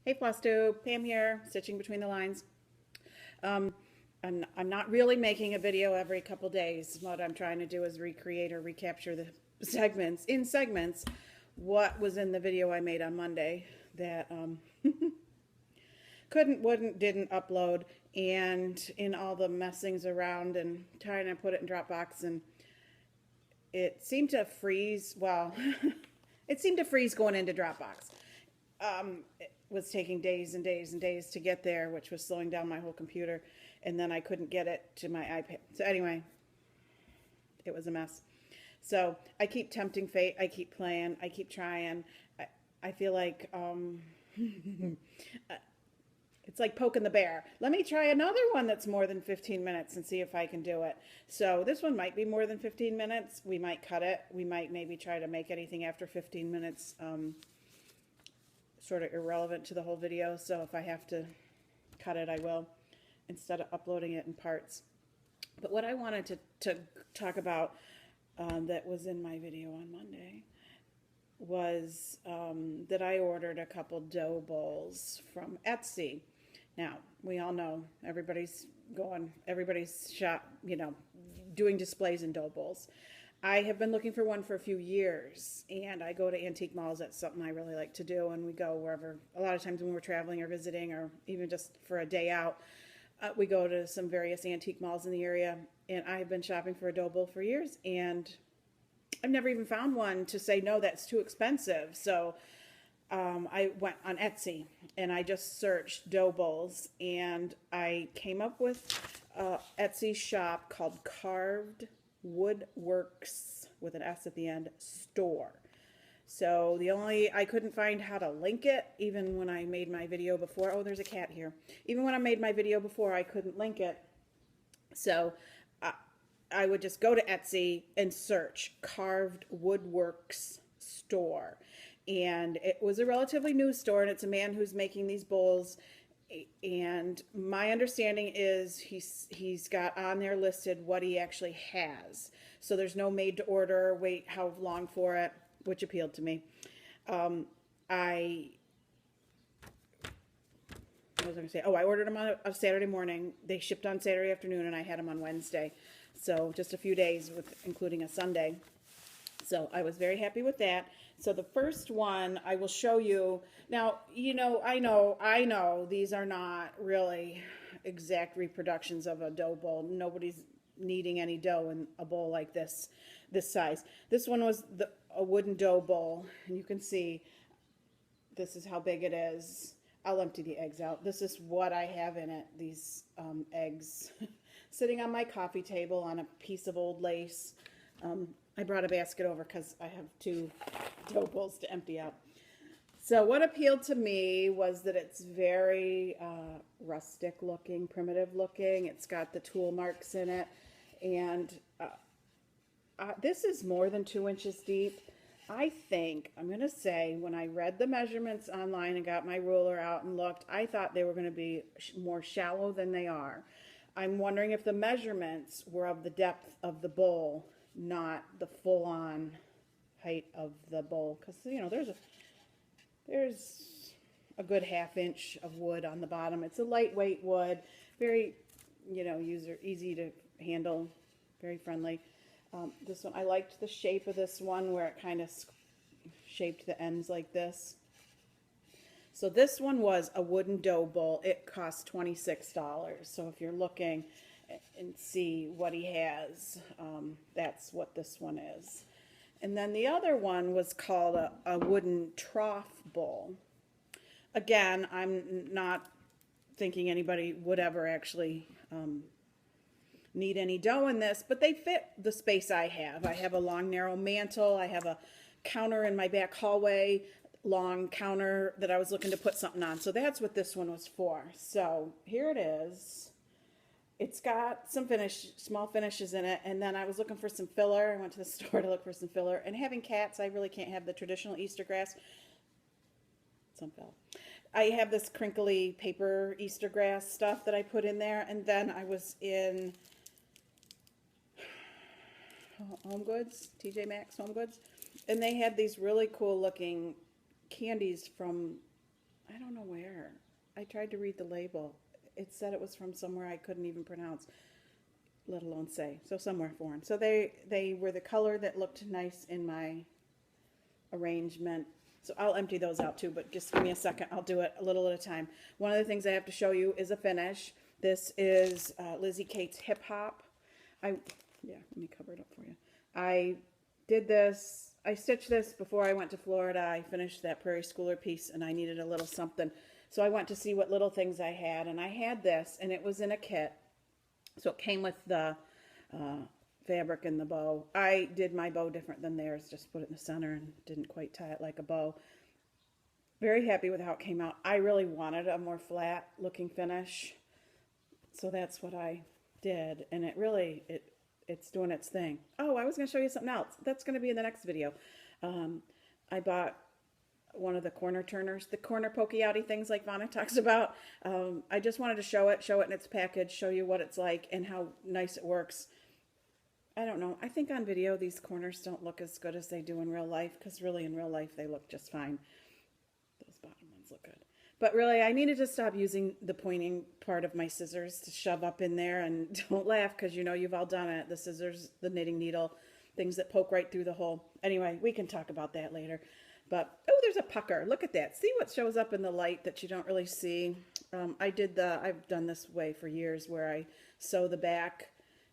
Hey Flosstube, Pam here, stitching between the lines. Um, I'm not really making a video every couple days. What I'm trying to do is recreate or recapture the segments what was in the video I made on Monday that didn't upload, and in all the messings around and trying to put it in Dropbox, and it seemed to freeze. Well, it seemed to freeze going into Dropbox. It was taking days and days and days to get there, which was slowing down my whole computer. And then I couldn't get it to my iPad. So anyway, it was a mess. So I keep tempting fate. I keep playing. I keep trying. I feel like it's like poking the bear. Let me try another one that's more than 15 minutes and see if I can do it. So this one might be more than 15 minutes. We might cut it. We might maybe try to make anything after 15 minutes sort of irrelevant to the whole video. So if I have to cut it, I will, instead of uploading it in parts. But what I wanted to talk about that was in my video on Monday was that I ordered a couple dough bowls from Etsy. Now, we all know everybody's shop, doing displays in dough bowls. I have been looking for one for a few years, and I go to antique malls. That's something I really like to do, and we go wherever. A lot of times when we're traveling or visiting, or even just for a day out, we go to some various antique malls in the area, and I've been shopping for a dough bowl for years, and I've never even found one to say, no, that's too expensive. So I went on Etsy, and I just searched dough bowls, and I came up with a Etsy shop called CarvedWoodWorks with an S at the end store. So I couldn't find how to link it, even when I made my video before. Oh, there's a cat here. Even when I made my video before, I couldn't link it. So I would just go to Etsy and search Carved Woodworks Store. And it was a relatively new store, and it's a man who's making these bowls. And my understanding is he's got on there listed what he actually has. So there's no made to order, wait how long for it, which appealed to me. What was I going to say? Oh, I ordered them on a Saturday morning. They shipped on Saturday afternoon, and I had them on Wednesday. So just a few days, including a Sunday. So I was very happy with that. So the first one I will show you. Now, I know these are not really exact reproductions of a dough bowl. Nobody's kneading any dough in a bowl like this size. This one was a wooden dough bowl, and you can see this is how big it is. I'll empty the eggs out. This is what I have in it, these eggs sitting on my coffee table on a piece of old lace. I brought a basket over because I have two dough bowls to empty out. So what appealed to me was that it's very rustic looking, primitive looking. It's got the tool marks in it. And this is more than 2 inches deep. I'm going to say, when I read the measurements online and got my ruler out and looked, I thought they were going to be more shallow than they are. I'm wondering if the measurements were of the depth of the bowl, not the full-on height of the bowl, because there's a good 1/2 inch of wood on the bottom. It's a lightweight wood, very easy to handle, very friendly. This one, I liked the shape of this one where it kind of shaped the ends like this. So this one was a wooden dough bowl. It cost $26. So if you're looking and see what he has, that's what this one is. And then the other one was called a wooden trough bowl. Again, I'm not thinking anybody would ever actually need any dough in this, but they fit the space I have. I have a long, narrow mantle. I have a counter in my back hallway, long counter that I was looking to put something on. So that's what this one was for. So here it is. It's got some small finishes in it, and then I was looking for some filler. I went to the store to look for some filler, and having cats, I really can't have the traditional Easter grass. Some fell. I have this crinkly paper Easter grass stuff that I put in there, and then I was in Home Goods, TJ Maxx Home Goods, and they had these really cool looking candies from, I don't know where. I tried to read the label. It said it was from somewhere I couldn't even pronounce, let alone say. So somewhere foreign. So they were the color that looked nice in my arrangement. So I'll empty those out too, but just give me a second. I'll do it a little at a time. One of the things I have to show you is a finish. This is Lizzie Kate's Hip Hop. Yeah, let me cover it up for you. I did this, I stitched this before I went to Florida. I finished that Prairie Schooler piece and I needed a little something. So I went to see what little things I had, and I had this, and it was in a kit. So it came with the fabric and the bow. I did my bow different than theirs, just put it in the center and didn't quite tie it like a bow. Very happy with how it came out. I really wanted a more flat looking finish, so that's what I did, and it really, it's doing its thing. Oh, I was going to show you something else. That's going to be in the next video. I bought one of the corner turners, the corner pokey outy things like Vanna talks about. I just wanted to show it in its package, show you what it's like and how nice it works. I don't know. I think on video these corners don't look as good as they do in real life, because really in real life they look just fine. Those bottom ones look good. But really, I needed to stop using the pointing part of my scissors to shove up in there. And don't laugh, because you know you've all done it. The scissors, the knitting needle, things that poke right through the hole. Anyway, we can talk about that later. But, oh, there's a pucker. Look at that. See what shows up in the light that you don't really see? I've done this way for years, where I sew the back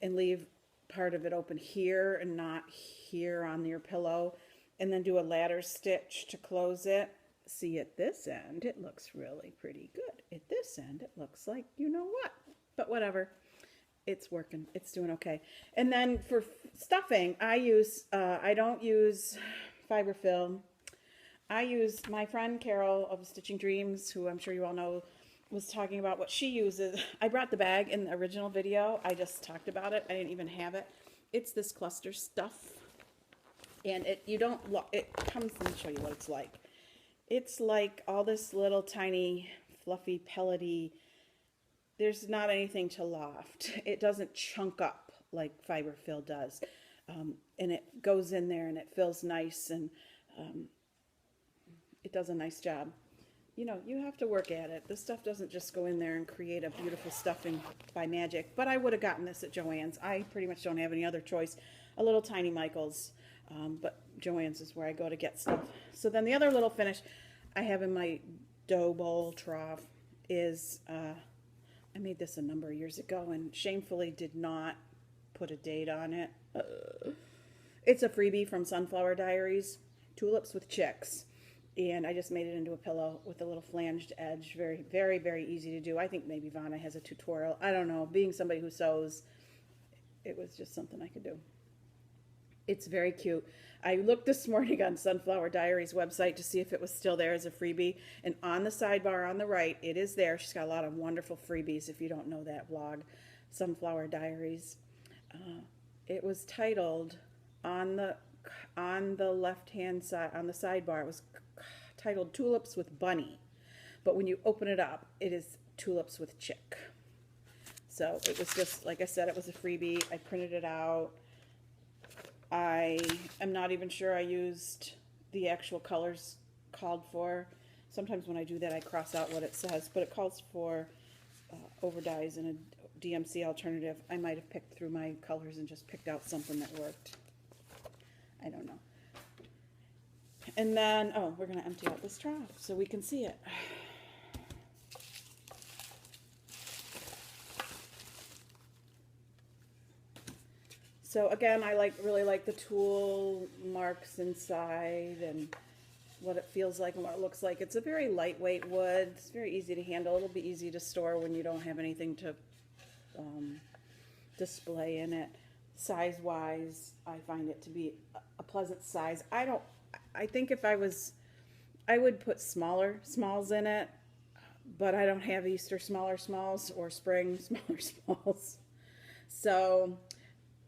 and leave part of it open here and not here on your pillow, and then do a ladder stitch to close it. See, at this end, it looks really pretty good. At this end, it looks like you know what. But whatever. It's working. It's doing okay. And then for stuffing, I don't use fiberfill. I use, my friend Carol of Stitching Dreams, who I'm sure you all know, was talking about what she uses. I brought the bag in the original video. I just talked about it. I didn't even have it. It's this cluster stuff. And it comes, let me show you what it's like. It's like all this little tiny fluffy pellety. There's not anything to loft. It doesn't chunk up like fiberfill does. And it goes in there and it feels nice, and it does a nice job. You know, you have to work at it. This stuff doesn't just go in there and create a beautiful stuffing by magic. But I would have gotten this at Joann's. I pretty much don't have any other choice. A little tiny Michael's, but Joann's is where I go to get stuff. So then the other little finish I have in my dough bowl trough is, I made this a number of years ago and shamefully did not put a date on it. It's a freebie from Sunflower Diaries, Tulips with Chicks. And I just made it into a pillow with a little flanged edge. Very, very, very easy to do. I think maybe Vanna has a tutorial. I don't know. Being somebody who sews, it was just something I could do. It's very cute. I looked this morning on Sunflower Diaries website to see if it was still there as a freebie. And on the sidebar on the right, it is there. She's got a lot of wonderful freebies if you don't know that blog, Sunflower Diaries. It was titled on the left-hand side, on the sidebar, it was titled Tulips with Bunny, but when you open it up, it is Tulips with Chick. So it was just, like I said, it was a freebie. I printed it out. I am not even sure I used the actual colors called for. Sometimes when I do that, I cross out what it says, but it calls for overdyes and a DMC alternative. I might have picked through my colors and just picked out something that worked. I don't know. And then, oh, we're going to empty out this trough so we can see it. So again, I really like the tool marks inside and what it feels like and what it looks like. It's a very lightweight wood. It's very easy to handle. It'll be easy to store when you don't have anything to display in it. Size-wise, I find it to be a pleasant size. I think if I would put smalls in it, but I don't have Easter smaller smalls or spring smaller smalls. So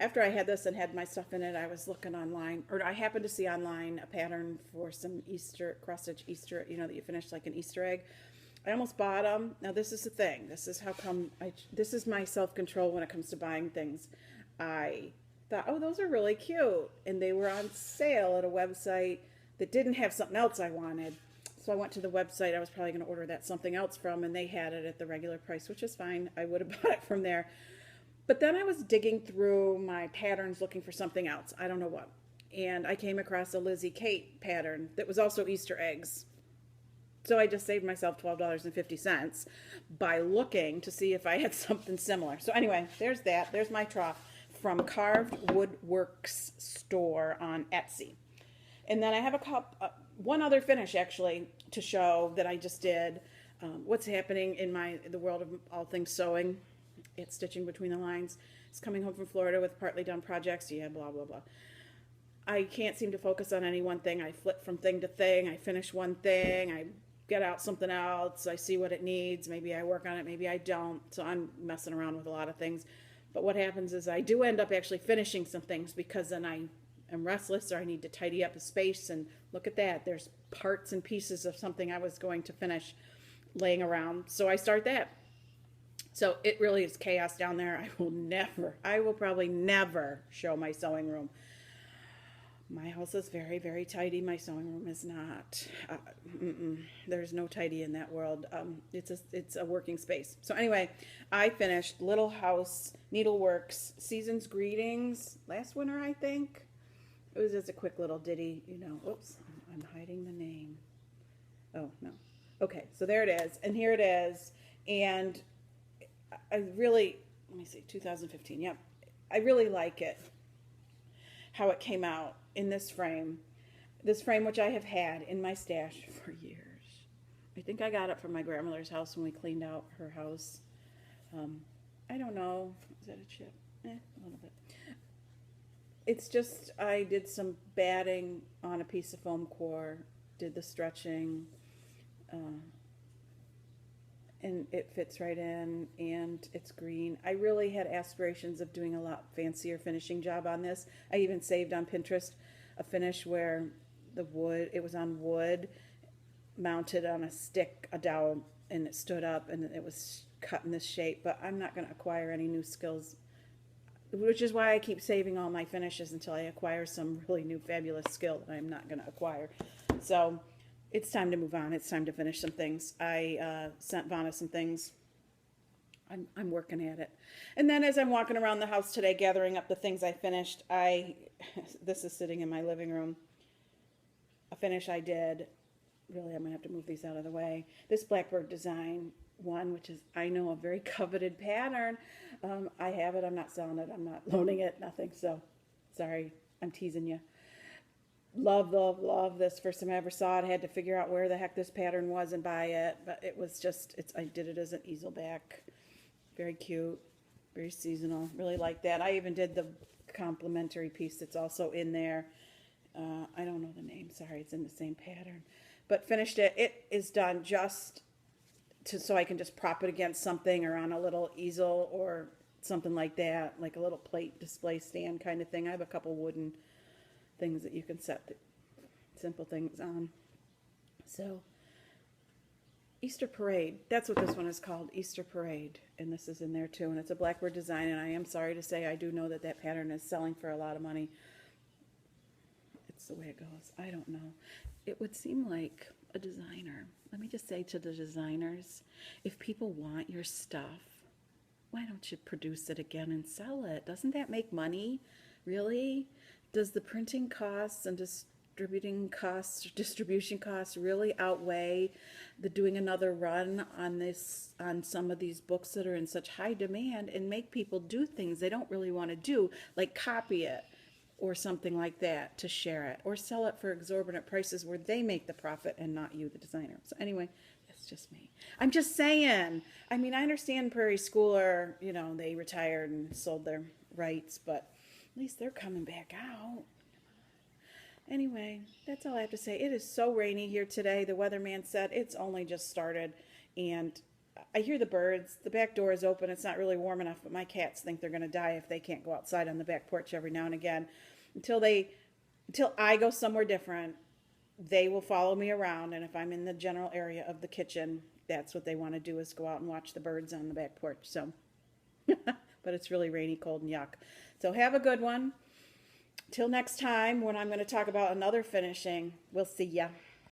after I had this and had my stuff in it, I was looking online, or I happened to see online a pattern for some Easter, cross-stitch Easter, you know, that you finish like an Easter egg. I almost bought them. Now this is the thing. This is how come this is my self-control when it comes to buying things. I thought, oh, those are really cute. And they were on sale at a website that didn't have something else I wanted. So I went to the website I was probably going to order that something else from, and they had it at the regular price, which is fine. I would have bought it from there. But then I was digging through my patterns looking for something else. I don't know what. And I came across a Lizzie Kate pattern that was also Easter eggs. So I just saved myself $12.50 by looking to see if I had something similar. So anyway, there's that. There's my trough from CarvedWoodWorksStore on Etsy. And then I have one other finish actually to show that I just did. What's happening in the world of all things sewing. It's stitching between the lines. It's coming home from Florida with partly done projects. Yeah, blah, blah, blah. I can't seem to focus on any one thing. I flip from thing to thing. I finish one thing. I get out something else. I see what it needs. Maybe I work on it. Maybe I don't. So I'm messing around with a lot of things. But what happens is I do end up actually finishing some things because then I am restless or I need to tidy up a space. And look at that. There's parts and pieces of something I was going to finish laying around. So I start that. So it really is chaos down there. I will probably never show my sewing room. My house is very, very tidy. My sewing room is not. There's no tidy in that world. It's a working space. So anyway, I finished Little House Needleworks Season's Greetings last winter, I think. It was just a quick little ditty, you know. Oops, I'm hiding the name. Oh, no. Okay, so there it is. And here it is. And I really, let me see, 2015. Yep. I really like it, how it came out in this frame which I have had in my stash for years. I think I got it from my grandmother's house when we cleaned out her house. I don't know, is that a chip? A little bit. It's just, I did some batting on a piece of foam core, did the stretching, and it fits right in, and it's green. I really had aspirations of doing a lot fancier finishing job on this. I even saved on Pinterest a finish where it was on wood, mounted on a stick, a dowel, and it stood up, and it was cut in this shape, but I'm not going to acquire any new skills, which is why I keep saving all my finishes until I acquire some really new fabulous skill that I'm not going to acquire. So it's time to move on. It's time to finish some things. I sent Vanna some things. I'm working at it. And then as I'm walking around the house today gathering up the things I finished, this is sitting in my living room. A finish I did. Really, I'm going to have to move these out of the way. This Blackbird design one, which is, I know, a very coveted pattern. I have it. I'm not selling it. I'm not loaning it. Nothing. So, sorry. I'm teasing you. Love, love, love this. First time I ever saw it, I had to figure out where the heck this pattern was and buy it. But it was just, I did it as an easel back. Very cute. Very seasonal. Really like that. I even did the complimentary piece that's also in there. I don't know the name. Sorry, it's in the same pattern. But finished it. It is done just so I can just prop it against something or on a little easel or something like that, like a little plate display stand kind of thing. I have a couple wooden things that you can set simple things on. So Easter Parade, that's what this one is called, Easter Parade, and this is in there too, and it's a Blackbird design, and I am sorry to say I do know that that pattern is selling for a lot of money. It's the way it goes. I don't know. It would seem like a designer, let me just say to the designers, if people want your stuff, why don't you produce it again and sell it? Doesn't that make money? Really? Does the printing costs and distribution costs really outweigh the doing another run on some of these books that are in such high demand and make people do things they don't really want to do, like copy it or something like that to share it, or sell it for exorbitant prices where they make the profit and not you, the designer. So anyway, that's just me. I'm just saying. I mean, I understand Prairie Schooler, you know, they retired and sold their rights, but at least they're coming back out. Anyway, that's all I have to say. It is so rainy here today. The weatherman said it's only just started, and I hear the birds. The back door is open. It's not really warm enough, but my cats think they're going to die if they can't go outside on the back porch every now and again. Until I go somewhere different, they will follow me around, and if I'm in the general area of the kitchen, that's what they want to do, is go out and watch the birds on the back porch. So, but it's really rainy, cold, and yuck. So have a good one. Till next time, when I'm going to talk about another finishing. We'll see ya.